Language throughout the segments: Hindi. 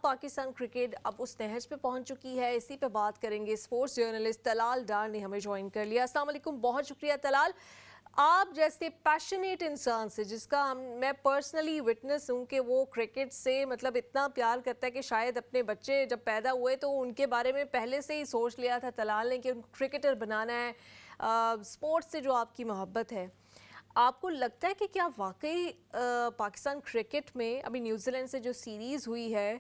पाकिस्तान क्रिकेट अब उस नहज पे पहुंच चुकी है, इसी पे बात करेंगे। स्पोर्ट्स जर्नलिस्ट तलाल डार ने हमें ज्वाइन कर लिया। अस्सलाम वालेकुम, बहुत शुक्रिया तलाल। आप जैसे पैशनेट इंसान से, जिसका मैं पर्सनली विटनेस हूँ कि वो क्रिकेट से मतलब इतना प्यार करता है कि शायद अपने बच्चे जब पैदा हुए तो उनके बारे में पहले से ही सोच लिया था तलाल ने कि उनको क्रिकेटर बनाना है। स्पोर्ट्स से जो आपकी मोहब्बत है, आपको लगता है कि क्या वाकई पाकिस्तान क्रिकेट में अभी न्यूजीलैंड से जो सीरीज़ हुई है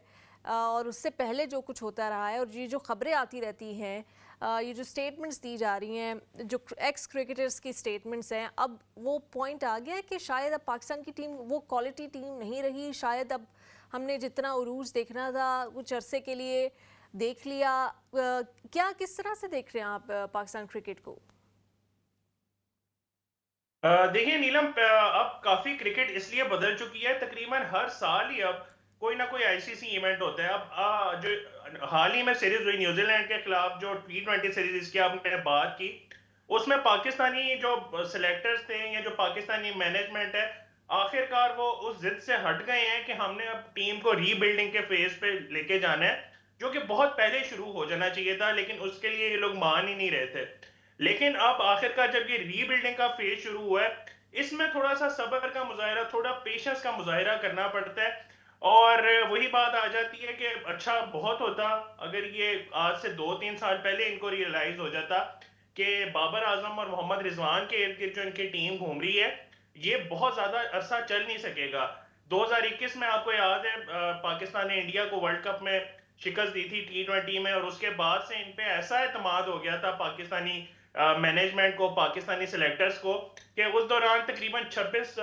और उससे पहले जो कुछ होता रहा है और ये जो खबरें आती रहती हैं, ये जो स्टेटमेंट्स दी जा रही हैं, जो एक्स क्रिकेटर्स की स्टेटमेंट्स हैं, अब वो पॉइंट आ गया है कि शायद अब पाकिस्तान की टीम वो क्वालिटी टीम नहीं रही। शायद अब हमने जितना उरूज देखना था कुछ अरसे के लिए देख लिया। क्या किस तरह से देख रहे हैं आप पाकिस्तान क्रिकेट को? देखिए नीलम, अब काफी क्रिकेट इसलिए बदल चुकी है। तकरीबन हर साल ही अब कोई ना कोई आईसीसी इवेंट होता है। अब जो हाल ही में सीरीज हुई न्यूजीलैंड के खिलाफ, जो T20 सीरीज की आपने बात की, उसमें पाकिस्तानी जो सिलेक्टर्स थे या जो पाकिस्तानी मैनेजमेंट है, आखिरकार वो उस जिद से हट गए हैं कि हमने अब टीम को रीबिल्डिंग के फेज पे लेके जाना है, जो कि बहुत पहले शुरू हो जाना चाहिए था, लेकिन उसके लिए ये लोग मान ही नहीं रहे थे। लेकिन अब आखिरकार जब ये रीबिल्डिंग का फेज शुरू हुआ है, इसमें थोड़ा सा सब्र का मुजाहरा, थोड़ा पेशेंस का मुजाहरा करना पड़ता है। और वही बात आ जाती है कि अच्छा बहुत होता अगर ये आज से 2-3 साल पहले इनको रियलाइज हो जाता कि बाबर आजम और मोहम्मद रिजवान के इर्द गिर्द जो इनकी टीम घूम रही है, ये बहुत ज्यादा अरसा चल नहीं सकेगा। 2021 में आपको याद है, पाकिस्तान ने इंडिया को वर्ल्ड कप में शिकस्त दी थी T20 में, और उसके बाद से इन पे ऐसा एतमाद हो गया था पाकिस्तानी मैनेजमेंट को, पाकिस्तानी सिलेक्टर्स को, कि उस दौरान तकरीबन 26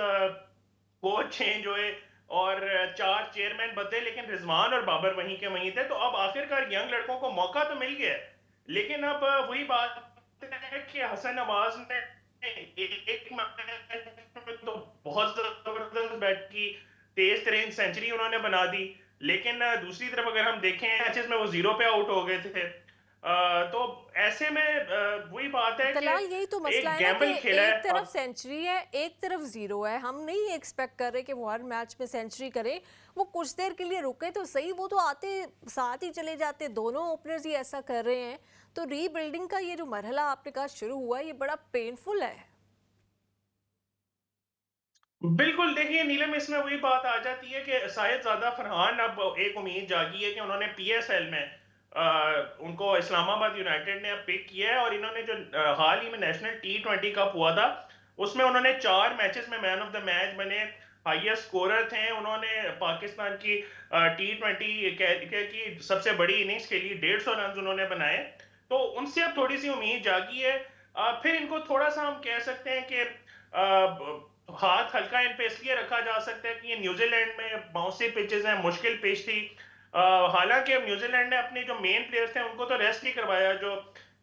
कोच चेंज हुए और 4 चेयरमैन बदले, लेकिन रिजवान और बाबर वहीं के वहीं थे। तो अब आखिरकार यंग लड़कों को मौका तो मिल गया है, लेकिन अब वही बात है कि हसन नवाज ने एक मैच में तो बहुत जबरदस्त बैट की, तेज तरीन सेंचुरी उन्होंने बना दी, लेकिन दूसरी तरफ अगर हम देखें मैचेस में वो 0 पे आउट हो गए थे। तो ऐसे में वही बात है कि तलाल, यही तो मसला एक है ना कि गैम्बल खेला एक है तरफ अब। सेंचुरी है, एक तरफ जीरो है। हम नहीं एक्सपेक्ट कर रहे कि वो हर मैच में सेंचुरी करे। वो कुछ देर के लिए रुके तो सही, वो तो आते साथ ही चले जाते। दोनों ओपनर्स ही ऐसा कर रहे हैं। तो रीबिल्डिंग का ये जो मरहला आपने कहा शुरू हुआ है, ये बड़ा पेनफुल है। बिल्कुल, देखिए नीलम, इसमें वही बात आ जाती है कि शायद ज़्यादा फरहान, अब एक उम्मीद जागी है कि उन्होंने पीएसएल में उनको इस्लामाबाद यूनाइटेड ने अब पिक किया है, और इन्होंने जो हाल ही में नेशनल T20 कप हुआ था, उसमें उन्होंने 4 मैचेस में मैन ऑफ द मैच बने, हाईएस्ट स्कोरर थे। उन्होंने पाकिस्तान की T20 की सबसे बड़ी इनिंग्स खेली, 150 रन उन्होंने बनाए। तो उनसे अब थोड़ी सी उम्मीद जागी है। फिर इनको थोड़ा सा हम कह सकते हैं कि हाथ हल्का इन पे इसलिए रखा जा सकता है कि ये न्यूजीलैंड में बाउंसी पिचेस हैं, मुश्किल पिच थी। हालांकि अब न्यूजीलैंड ने अपने जो मेन प्लेयर्स थे उनको तो रेस्ट नहीं करवाया जो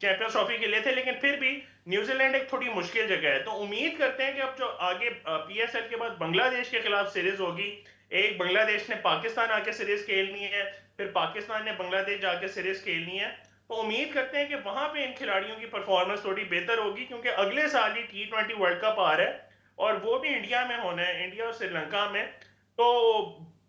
चैंपियंस ट्रॉफी के लिए थे, लेकिन फिर भी न्यूजीलैंड एक थोड़ी मुश्किल जगह है। तो उम्मीद करते हैं कि अब जो आगे पीएसएल के बाद बांग्लादेश के खिलाफ सीरीज होगी, एक बांग्लादेश ने पाकिस्तान आके सीरीज खेलनी है, फिर पाकिस्तान ने बांग्लादेश जाके सीरीज खेलनी है। तो उम्मीद करते हैं कि वहां पे इन खिलाड़ियों की परफॉर्मेंस थोड़ी बेहतर होगी, क्योंकि अगले साल ही T20 वर्ल्ड कप आ रहा है, और वो भी इंडिया में होना है, इंडिया और श्रीलंका में। तो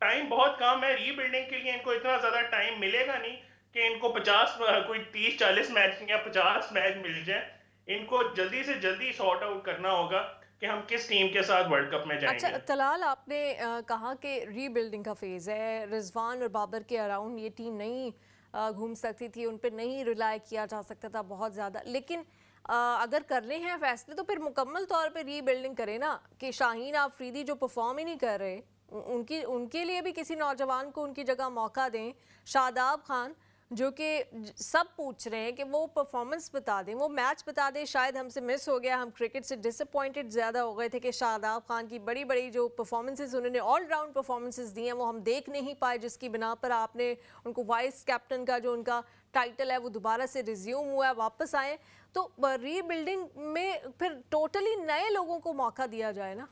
टाइम बहुत कम है रीबिल्डिंग के लिए, इनको इतना ज्यादा टाइम मिलेगा नहीं कि इनको 50 कोई 30-40 मैच या 50 मैच मिल जाए। इनको जल्दी से जल्दी सॉर्ट आउट करना होगा कि हम किस टीम के साथ वर्ल्ड कप में अच्छा जाएंगे। तलाल, आपने कहा कि रीबिल्डिंग का फेज़ है, रिजवान और बाबर के अराउंड ये टीम नहीं घूम सकती थी, उन पर नहीं रिलाई किया जा सकता था बहुत ज़्यादा। लेकिन अगर करने हैं फैसले तो फिर मुकम्मल तौर पे रीबिल्डिंग करें ना, कि शाहीन आफरीदी जो परफॉर्म ही नहीं कर रहे, उनकी उनके लिए भी किसी नौजवान को उनकी जगह मौका दें। शादाब खान, जो कि सब पूछ रहे हैं कि वो परफॉर्मेंस बता दें, वो मैच बता दें। शायद हमसे मिस हो गया, हम क्रिकेट से डिसअपॉइंटेड ज़्यादा हो गए थे कि शादाब खान की बड़ी बड़ी जो परफॉर्मेंसेस उन्होंने ऑलराउंड परफॉर्मेंसेस दी हैं वो हम देख नहीं पाए, जिसकी बिना पर आपने उनको वाइस कैप्टन का जो उनका टाइटल है वो दोबारा से रिज्यूम हुआ है, वापस आए। तो रीबिल्डिंग में फिर टोटली नए लोगों को मौका दिया जाए ना।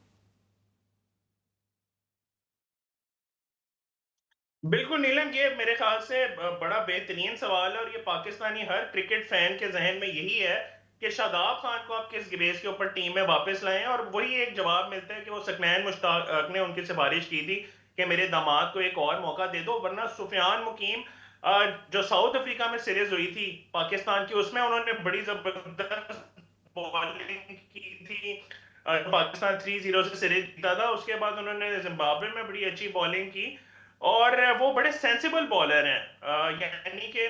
बिल्कुल नीलम, ये मेरे ख्याल से बड़ा बेहतरीन सवाल है, और ये पाकिस्तानी हर क्रिकेट फैन के जहन में यही है कि शादाब खान को आप किस बेस के ऊपर टीम में वापस लाएं। और वही एक जवाब मिलता है कि वो सकनैन मुश्ताक ने उनकी सिफारिश की थी कि मेरे दामाद को एक और मौका दे दो, वरना सुफियान मुकीम जो साउथ अफ्रीका में सीरीज हुई थी पाकिस्तान की, उसमें उन्होंने बड़ी जबरदस्त बॉलिंग की थी। पाकिस्तान 3-0 से सीरीज जीता था। उसके बाद उन्होंने जिम्बाब्वे में बड़ी अच्छी बॉलिंग की और वो बड़े सेंसिबल बॉलर हैं। यानी कि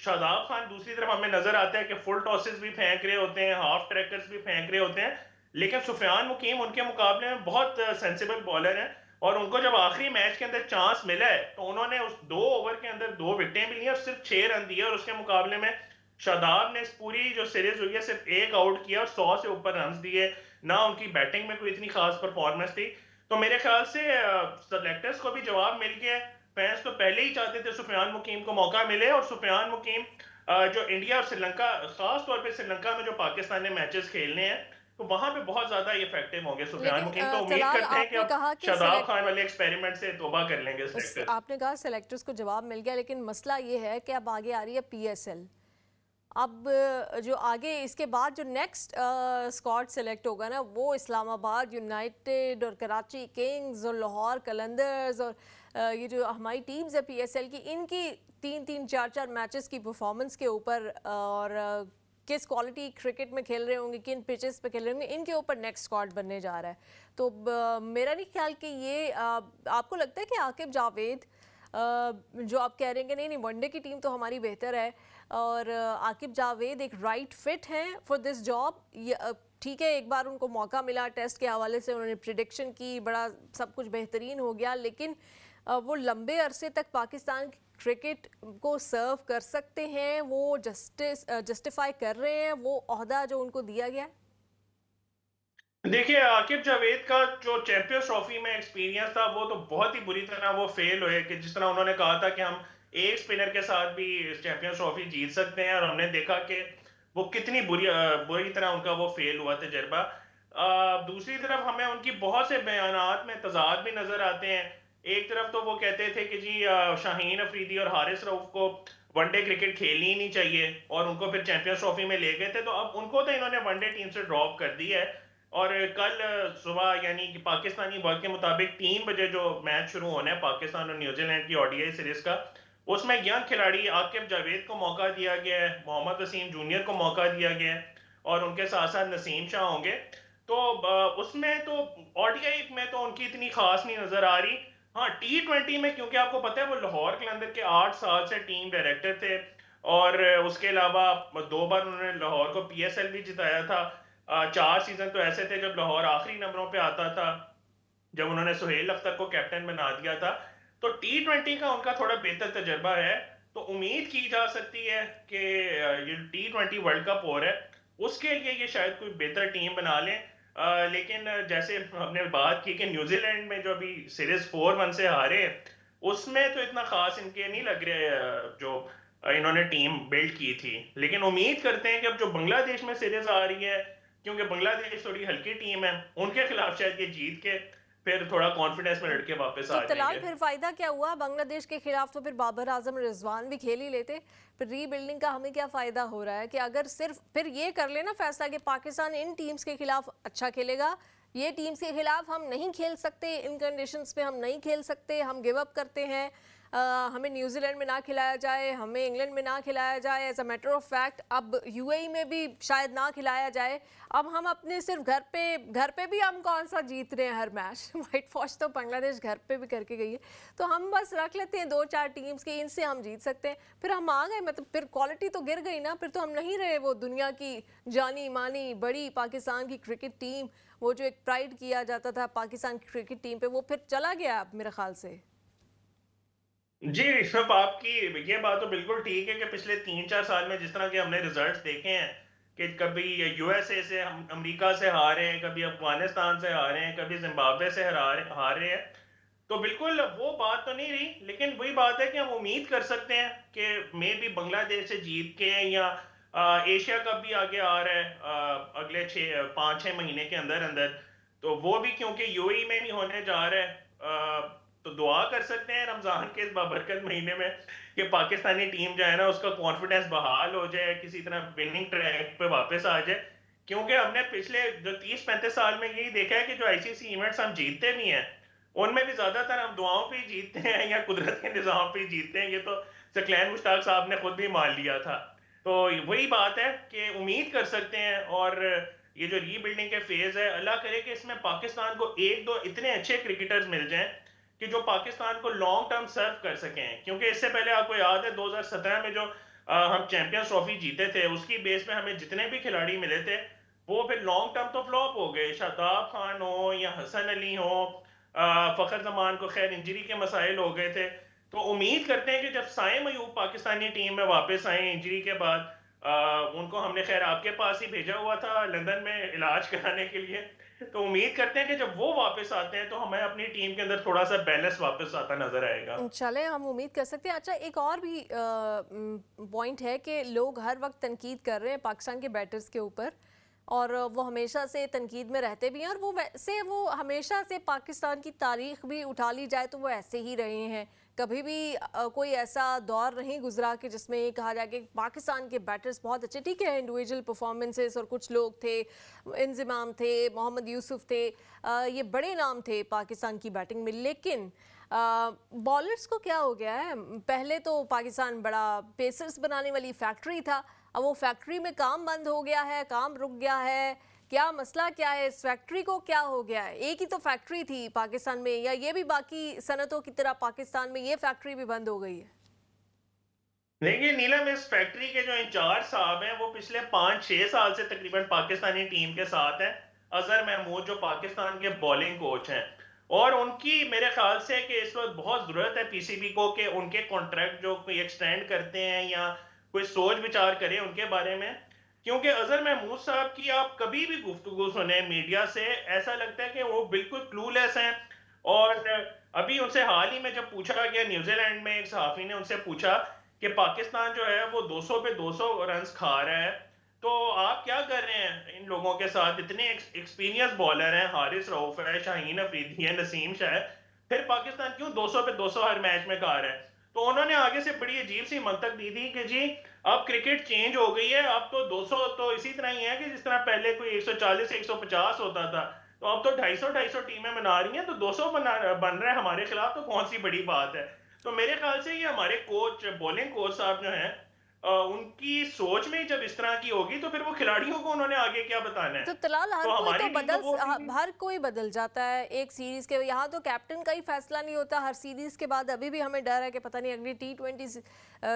शादाब खान दूसरी तरफ हमें नजर आता है कि फुल टॉसेस भी फेंक रहे होते हैं, हाफ ट्रैकर्स भी फेंक रहे होते हैं, लेकिन सुफियान मुकीम उनके मुकाबले में बहुत सेंसिबल बॉलर हैं। और उनको जब आखिरी मैच के अंदर चांस मिला है तो उन्होंने उस 2 ओवर के अंदर 2 विकेटें भी ली और सिर्फ 6 रन दिए, और उसके मुकाबले में शादाब ने इस पूरी जो सीरीज हुई है सिर्फ 1 आउट किया और 100 से ऊपर रन दिए। ना उनकी बैटिंग में कोई इतनी खास परफॉर्मेंस थी। तो मेरे ख्याल से सेलेक्टर्स को भी जवाब मिल गया। फैंस तो पहले ही चाहते थे सुफियान मुकीम को मौका मिले, और सुफियान मुकीम जो इंडिया और श्रीलंका, खास तौर पे श्रीलंका में जो पाकिस्तान ने मैचेस खेलने हैं, तो वहां पे बहुत ज्यादा इफेक्टिव होंगे सुफियान लेकिन मुकीम। तो उम्मीद तलाल, करते हैं कि आपने अब कहा कि शादाब खान वाले एक्सपेरिमेंट से तौबा कर लेंगे सेलेक्टर्स। आपने कहा सेलेक्टर्स को जवाब मिल गया, लेकिन मसला ये है कि अब आगे आ रही है पीएसएल। अब जो आगे इसके बाद जो नेक्स्ट स्क्वाड सेलेक्ट होगा ना, वो इस्लामाबाद यूनाइटेड और कराची किंग्स और लाहौर कलंदर्स और ये जो हमारी टीम्स है पीएसएल की, इनकी 3-3 4-4 मैचेस की परफॉर्मेंस के ऊपर और किस क्वालिटी क्रिकेट में खेल रहे होंगे, किन पिचेस पे खेल रहे होंगे, इनके ऊपर नेक्स्ट स्क्वाड बनने जा रहा है। तो मेरा नहीं ख्याल कि ये आपको लगता है कि आकिब जावेद जो आप कह रहे हैं कि नहीं नहीं वनडे की टीम तो हमारी बेहतर है, और आकिब जावेद एक राइट फिट हैं फॉर दिस जॉब? ठीक है, एक बार उनको मौका मिला टेस्ट के हवाले से, उन्होंने प्रिडिक्शन की, बड़ा सब कुछ बेहतरीन हो गया, लेकिन वो लंबे अरसे तक पाकिस्तान क्रिकेट को सर्व कर सकते हैं? वो जस्टिफाई कर रहे हैं वो ओहदा जो उनको दिया गया है? देखिए, आकिब जावेद का जो चैंपियंस ट्रॉफी में एक्सपीरियंस था वो तो बहुत ही बुरी तरह वो फेल हुए, कि जिस तरह उन्होंने कहा था कि हम एक स्पिनर के साथ भी चैंपियंस ट्रॉफी जीत सकते हैं, और हमने देखा कि वो कितनी बुरी तरह उनका वो फेल हुआ तजर्बा। दूसरी तरफ हमें उनकी बहुत से बयानात में तजाद भी नजर आते हैं। एक तरफ तो वो कहते थे कि जी शाहीन अफरीदी और हारिस रऊफ को वनडे क्रिकेट खेलनी ही नहीं चाहिए, और उनको फिर चैंपियंस ट्रॉफी में ले गए थे। तो अब उनको तो इन्होंने वनडे टीम से ड्रॉप कर दी है, और कल सुबह यानी कि पाकिस्तानी वक्त के मुताबिक 3 बजे जो मैच शुरू होना है पाकिस्तान और न्यूजीलैंड की ओडीआई सीरीज का, उसमें यंग खिलाड़ी आकिब जावेद को मौका दिया गया है, मोहम्मद वसीम जूनियर को मौका दिया गया है, और उनके साथ साथ नसीम शाह होंगे। तो उसमें तो ओडीआई में तो उनकी इतनी खास नहीं नजर आ रही। हाँ, T20 में क्योंकि आपको पता है वो लाहौर कलंदर के 8 साल से टीम डायरेक्टर थे, और उसके अलावा 2 बार उन्होंने लाहौर को पीएसएल भी जिताया था। 4 सीजन तो ऐसे थे जब लाहौर आखिरी नंबरों पे आता था, जब उन्होंने सुहेल अख्तर को कैप्टन बना दिया था। तो T20 का उनका थोड़ा बेहतर तजर्बा है। तो उम्मीद की जा सकती है कि ये T20 वर्ल्ड कप हो रहा है, उसके लिए ये शायद कोई बेहतर टीम बना लें। लेकिन जैसे हमने बात की कि न्यूजीलैंड में जो अभी सीरीज 4-1 से हारे, उसमें तो इतना खास इनके नहीं लग रहे जो इन्होंने टीम बिल्ड की थी। लेकिन उम्मीद करते हैं कि अब जो बांग्लादेश में सीरीज आ रही है, क्योंकि बांग्लादेश थोड़ी हल्की टीम है, उनके खिलाफ शायद ये जीत के फिर थोड़ा कॉन्फिडेंस में लड़के वापस तो आ तलाल, जाएंगे। फिर फायदा क्या हुआ बांग्लादेश के खिलाफ? तो फिर बाबर आजम रिजवान भी खेल ही लेते, फिर रीबिल्डिंग का हमें क्या फायदा हो रहा है? कि अगर सिर्फ फिर ये कर लेना फैसला कि पाकिस्तान इन टीम्स के खिलाफ अच्छा खेलेगा, ये टीम्स के खिलाफ हम नहीं खेल सकते, इन कंडीशंस पे हम नहीं खेल सकते, हम गिव अप करते हैं, हमें न्यूजीलैंड में ना खिलाया जाए, हमें इंग्लैंड में ना खिलाया जाए, as a matter of fact अब यूएई में भी शायद ना खिलाया जाए। अब हम अपने सिर्फ घर पे भी हम कौन सा जीत रहे हैं हर मैच? वाइट फॉश तो बांग्लादेश घर पे भी करके गई है, तो हम बस रख लेते हैं 2-4 टीम्स के, इनसे हम जीत सकते हैं, फिर हम आ गए, मतलब फिर क्वालिटी तो गिर गई ना, फिर तो हम नहीं रहे वो दुनिया की जानी मानी बड़ी पाकिस्तान की क्रिकेट टीम, वो जो एक प्राइड किया जाता था पाकिस्तान की क्रिकेट टीम पे, वो फिर चला गया अब मेरे ख्याल से। जी ऋषभ, आपकी ये बात तो बिल्कुल ठीक है कि पिछले 3-4 साल में जिस तरह के हमने रिजल्ट्स देखे हैं कि कभी यूएसए से हम अमेरिका से हारे हैं, कभी अफगानिस्तान से हारे हैं, कभी जिम्बाब्वे से हारे हैं, तो बिल्कुल वो बात तो नहीं रही। लेकिन वही बात है कि हम उम्मीद कर सकते हैं कि मे भी बांग्लादेश से जीत के, या एशिया कप भी आगे आ रहा है अगले 5-6 महीने के अंदर अंदर, तो वो भी क्योंकि यूएई में भी होने जा रहा है, तो दुआ कर सकते हैं रमजान के इस बाबरकत महीने में कि पाकिस्तानी टीम जो है ना उसका कॉन्फिडेंस बहाल हो जाए, किसी तरह विनिंग ट्रैक पे वापस आ जाए। क्योंकि हमने पिछले जो 30-35 साल में यही देखा है कि जो आईसीसी इवेंट्स हम जीतते भी हैं, उनमें भी ज़्यादातर हम दुआओं पे ही जीतते हैं या कुदरत के निज़ाम पे ही जीतते हैं, ये तो सकलैन मुश्ताक साहब ने खुद भी मान लिया था। तो वही बात है कि उम्मीद कर सकते हैं, और ये जो रीबिल्डिंग के फेज़ है, अल्लाह करे कि इसमें पाकिस्तान को 1-2 इतने अच्छे क्रिकेटर्स मिल जाएँ कि जो पाकिस्तान को लॉन्ग टर्म सर्व कर सकें। क्योंकि इससे पहले आपको याद है 2017 में जो हम चैंपियंस ट्रॉफी जीते थे, उसकी बेस पे हमें जितने भी खिलाड़ी मिले थे, वो फिर लॉन्ग टर्म तो फ्लॉप हो गए। शादाब खान हो या हसन अली हो, फ़खर ज़मान को खैर इंजरी के मसाइल हो गए थे। तो उम्मीद करते हैं कि जब साइम अयूब पाकिस्तानी टीम में वापस आए इंजरी के बाद, उनको हमने खैर आपके पास ही भेजा हुआ था लंदन में इलाज कराने के लिए। तो उम्मीद करते हैं कि जब वो वापस आते हैं तो हमें अपनी टीम के अंदर थोड़ा-सा बैलेंस वापस आता नज़र आएगा। चलें, हम उम्मीद कर सकते हैं। अच्छा, एक और भी पॉइंट है कि लोग हर वक्त तनकीद कर रहे हैं पाकिस्तान के बैटर्स के ऊपर, और वो हमेशा से तनकीद में रहते भी हैं, और वो वैसे वो हमेशा से पाकिस्तान की तारीख भी उठा ली जाए तो वो ऐसे ही रहे हैं। कभी भी कोई ऐसा दौर नहीं गुजरा कि जिसमें ये कहा जाए कि पाकिस्तान के बैटर्स बहुत अच्छे, ठीक है इंडिविजुअल परफॉर्मेंसेस और कुछ लोग थे, इंजमाम थे, मोहम्मद यूसुफ थे, ये बड़े नाम थे पाकिस्तान की बैटिंग में, लेकिन बॉलर्स को क्या हो गया है? पहले तो पाकिस्तान बड़ा पेसर्स बनाने वाली फैक्ट्री था, अब वो फैक्ट्री में काम बंद हो गया है, काम रुक गया है। क्या मसला क्या है इस फैक्ट्री को, क्या हो गया है? एक ही तो फैक्ट्री थी पाकिस्तान में, या ये भी बाकी सनतों की तरह पाकिस्तान में ये फैक्ट्री भी बंद हो गई है? देखिए नीलम, इस फैक्ट्री के जो इंचार्ज साहब हैं वो पिछले 5-6 साल से तकरीबन पाकिस्तानी टीम के साथ हैं। अजहर महमूद जो पाकिस्तान के बॉलिंग कोच हैं, और उनकी मेरे ख्याल से कि इस वक्त बहुत ज़रूरत है पीसीबी को कि उनके कॉन्ट्रैक्ट जो कोई एक्सटेंड करते हैं या कोई सोच विचार करें उनके बारे में। क्योंकि अजहर महमूद साहब की आप कभी भी गुफ्तगू सुने मीडिया से, ऐसा लगता है कि वो बिल्कुल क्लूलेस हैं। और अभी उनसे हाल ही में जब पूछा गया, न्यूजीलैंड में एक सहाफ़ी ने उनसे पूछा कि पाकिस्तान जो है वो 200 पे 200 रन्स खा रहा है, तो आप क्या कर रहे हैं इन लोगों के साथ? इतने एक्सपीरियंस बॉलर हैं, हारिस रऊफ है, शाहीन अफरीदी है, नसीम शाह है, फिर पाकिस्तान क्यों 200 पे 200 हर मैच में खा रहा है? तो उन्होंने आगे से बड़ी अजीब सी मंतक दी थी कि जी अब क्रिकेट चेंज हो गई है, अब तो 200 तो इसी तरह ही है कि जिस तरह पहले कोई 140 150 होता था, तो अब तो 250 टीमें मना रही हैं, तो 200 बन रहा है हमारे खिलाफ, तो कौन सी बड़ी बात है? तो मेरे ख्याल से ये हमारे कोच, बॉलिंग कोच साहब जो हैं, उनकी सोच में जब इस तरह की होगी तो फिर वो खिलाड़ियों को उन्होंने आगे क्या बताना है? तो तलाल, हर तो कोई तो हमारी टीम तो वो हर कोई बदल जाता है एक सीरीज के। यहाँ तो कैप्टन का ही फैसला नहीं होता हर सीरीज के बाद। अभी भी हमें डर है कि पता नहीं अगली T20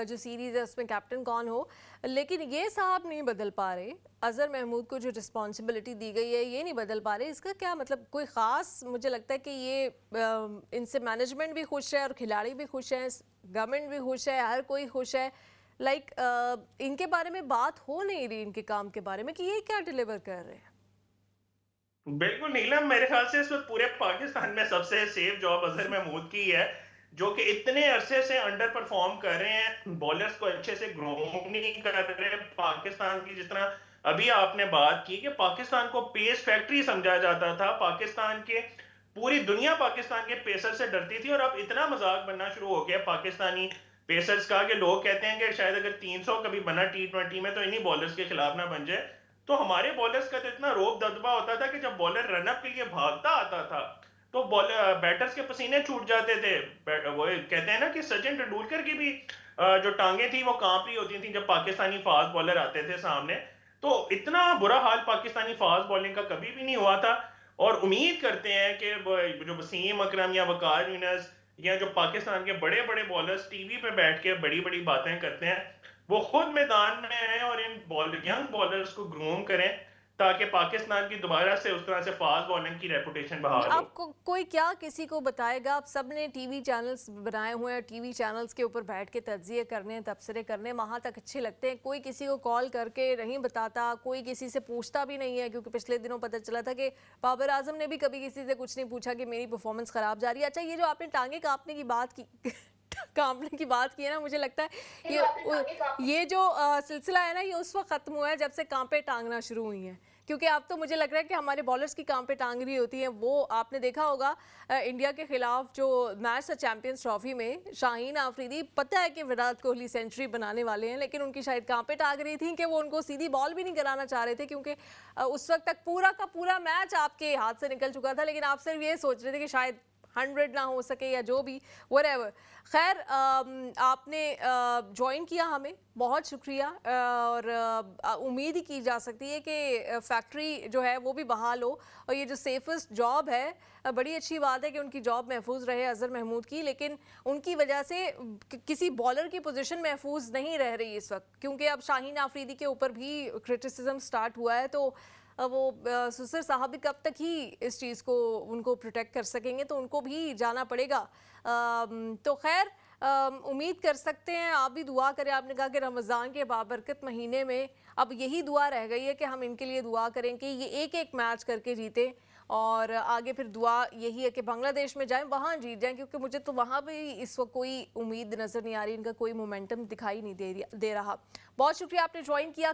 जो सीरीज है उसमें कैप्टन कौन हो, लेकिन ये साहब नहीं बदल पा रहे। अजहर महमूद को जो रिस्पॉन्सिबिलिटी दी गई है ये नहीं बदल पा रहे। इसका क्या मतलब? कोई ख़ास, मुझे लगता है कि ये इनसे मैनेजमेंट भी खुश है और खिलाड़ी भी खुश हैं, गवर्नमेंट भी खुश है, हर कोई खुश है। इनके बारे में बात हो नहीं रही, इनके काम के बारे में, कि ये क्या डिलीवर कर रहे हैं। बिल्कुल नीलम, मेरे ख्याल से इस वक्त पूरे पाकिस्तान में सबसे सेफ जॉब अजहर महमूद की है, जो कि इतने अरसे से अंडर परफॉर्म कर रहे हैं, बॉलर्स को अच्छे से ग्रूम नहीं कर रहे पाकिस्तान की। जिस तरह अभी आपने बात की कि पाकिस्तान को पेस फैक्ट्री समझा जाता था, पाकिस्तान के पूरी दुनिया पाकिस्तान के पेसर से डरती थी, और अब इतना मजाक बनना शुरू हो गया पाकिस्तानी पेसर्स का कि लोग कहते हैं कि शायद अगर 300 कभी बना T20 में तो इन्हीं बॉलर्स के खिलाफ ना बन जाए। तो हमारे बॉलर्स का तो इतना रोब दबदबा होता था कि जब बॉलर रनअप के लिए भागता आता था तो बॉलर बैटर्स के पसीने छूट जाते थे। वो कहते हैं ना कि सचिन तेंदुलकर की भी जो टांगे थी वो कांप रही होती थी जब पाकिस्तानी फास्ट बॉलर आते थे सामने। तो इतना बुरा हाल पाकिस्तानी फास्ट बॉलिंग का कभी भी नहीं हुआ था, और उम्मीद करते हैं कि जो वसीम अकरम या वकार यूनिस या जो पाकिस्तान के बड़े बड़े बॉलर्स टीवी पे बैठ के बड़ी बड़ी बातें करते हैं, वो खुद मैदान में आए और इन यंग बॉलर्स को ग्रूम करें, ताकि पाकिस्तान की दोबारा से उस तरह से फास्ट बॉलिंग की रेपुटेशन बहाल हो। आपको कोई क्या किसी को बताएगा? आप सब ने टीवी चैनल्स बनाए हुए हैं, टीवी चैनल्स के ऊपर बैठ के तज्जिए करने हैं, तबसरे करने, वहाँ तक अच्छे लगते हैं। कोई किसी को कॉल करके नहीं बताता, कोई किसी से पूछता भी नहीं है, क्योंकि पिछले दिनों पता चला था कि बाबर आजम ने भी कभी किसी से कुछ नहीं पूछा कि मेरी परफॉर्मेंस ख़राब जा रही है। अच्छा, ये जो आपने टांगे कांपने की बात की कांपने की बात की है ना, मुझे लगता है ये जो सिलसिला है ना, ये उस वक्त ख़त्म हुआ है जब से कांपे टांगना शुरू हुई हैं। क्योंकि अब तो मुझे लग रहा है कि हमारे बॉलर्स की कांपे टांग रही होती हैं। वो आपने देखा होगा इंडिया के खिलाफ जो मैच था चैंपियंस ट्रॉफी में, शाहीन अफरीदी, पता है कि विराट कोहली सेंचुरी बनाने वाले हैं, लेकिन उनकी शायद कांपे टांग रही थी कि वो उनको सीधी बॉल भी नहीं कराना चाह रहे थे, क्योंकि उस वक्त तक पूरा का पूरा मैच आपके हाथ से निकल चुका था, लेकिन आप सिर्फ ये सोच रहे थे कि शायद 100 ना हो सके या जो भी व्हाटएवर। खैर आपने ज्वाइन किया हमें, बहुत शुक्रिया। और उम्मीद ही की जा सकती है कि फैक्ट्री जो है वो भी बहाल हो और ये जो सेफेस्ट जॉब है, बड़ी अच्छी बात है कि उनकी जॉब महफूज रहे अजहर महमूद की, लेकिन उनकी वजह से किसी बॉलर की पोजीशन महफूज नहीं रह रही इस वक्त, क्योंकि अब शाहीन आफरीदी के ऊपर भी क्रिटिसिज्म स्टार्ट हुआ है। तो वो सुसर साहब भी कब तक ही इस चीज़ को उनको प्रोटेक्ट कर सकेंगे, तो उनको भी जाना पड़ेगा। तो खैर उम्मीद कर सकते हैं, आप भी दुआ करें। आपने कहा कि रमज़ान के बाबरकत महीने में अब यही दुआ रह गई है कि हम इनके लिए दुआ करें कि ये एक एक मैच करके जीते, और आगे फिर दुआ यही है कि बांग्लादेश में जाएं, वहाँ जीत जाएं, क्योंकि मुझे तो वहाँ भी इस वक्त कोई उम्मीद नज़र नहीं आ रही, इनका कोई मोमेंटम दिखाई नहीं दे रहा। बहुत शुक्रिया आपने ज्वाइन किया।